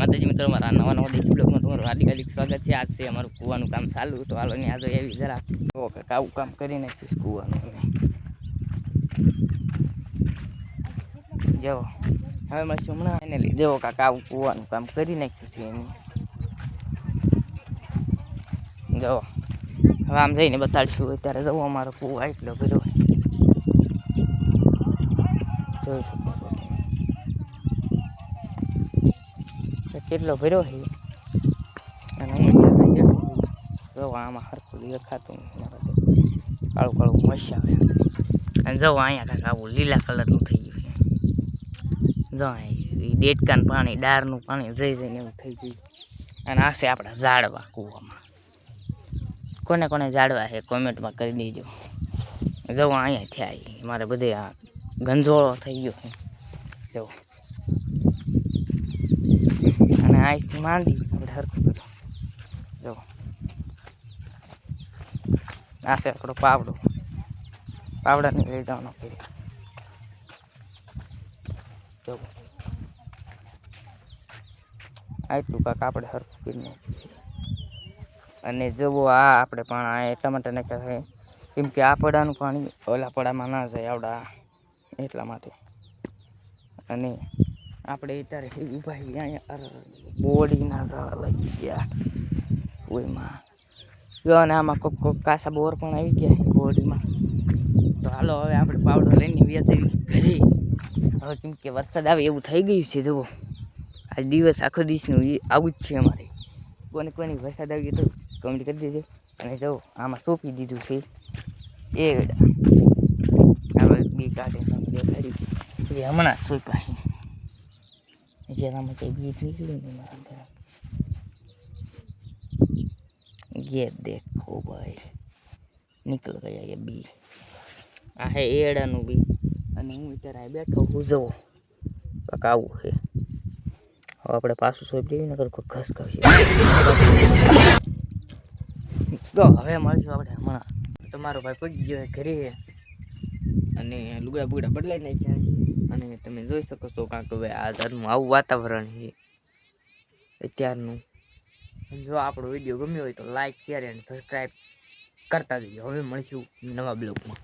માતાજી મિત્રો, મારા નવા દેશી બ્લોગમાં તમારું હાર્દિક સ્વાગત છે. આજ છે અમારું કૂવાનું કામ ચાલુ, તો હાલો ને આજે એવી જરા આવું કામ કરી નાખીશ કૂવાનું. જો હવે મારે હમણાં એને લઈ જવો કાંક આવું કૂવાનું કામ કરી નાખ્યું છે એની. જો હવે આમ જઈને બતાડીશું. અત્યારે જવું અમારો કૂવા એટલો બધો જોઈ શકો છો તમે કેટલો ભર્યો છે. અને હું જો આમાં હરખું દેખાતું કાળું કાળું મસી આવે. અને જો અહીંયા કાંઈક આવું લીલા કલરનું થઈ ગયું છે. જો અહીં ડેટકાનું પાણી, ડારનું પાણી જઈ જઈને એવું થઈ ગયું. અને આ છે આપણા ઝાડવા કૂવામાં. કોને કોને ઝાડવા છે કોમેન્ટમાં કરી દેજો. જવું અહીંયા થયા મારે બધે આ ગંજોળો થઈ ગયો છે. જો અને અહીંથી માંડી આપણે હરખું બધું. જો આ છે આપણો પાવડો. પાવડાને લઈ જવાનો કરી. જો આટલું કાંક આપણે હરખું કરી નાખીએ. અને જવો આ આપણે પણ આ એટલા માટે નાખ્યા છે કેમ કે આ પડાનું પાણી ઓલા પડામાં ના જાય આવડા, એટલા માટે. અને આપણે અત્યારે ઊભા અહીંયા બોડીના ઝાડા લાગી ગયા ઓયમાં. જો અને આમાં કોક કાસા બોર પણ આવી ગયા છે બોડીમાં. તો હાલો હવે આપણે પાવડો લઈને વ્યાજવી ઘરે. હવે કેમ કે વરસાદ આવે એવું થઈ ગયું છે. જુઓ આજ દિવસ આખો દિવસનું આવું જ છે અમારે. કોને વરસાદ આવી ગયો તો કમેન્ટ કરી દેજો. અને જો આમાં સોંપી દીધું છે એડા. ચાલો એક બી કાઢી દેખાડી જે હમણાં સોંપ્યા છે. જેનામાં કંઈ બીજ નીકળ્યું ને મારા ये देखो भाई निकल गया ये बी. આ હે એડાનું બી. અને હું અત્યારે બેઠો હું જવો કાંક આવું છે. હવે આપણે પાછું સોંપી દઈએ ને કોઈ ઘસ ખાવશે. તો હવે મળીશું આપણે હમણાં. તમારો ભાઈ પગી ગયો ઘરે અને લુગડા બુગડા બદલાઈ નાખ્યા. અને તમે જોઈ શકો છો કાંક હવે આ ઘરનું આવું વાતાવરણ છે અત્યારનું. જો આપણો વિડીયો ગમ્યો હોય તો લાઈક, શેર અને સબસ્ક્રાઈબ કરતા જઈએ. હવે મળીશું નવા બ્લોગમાં.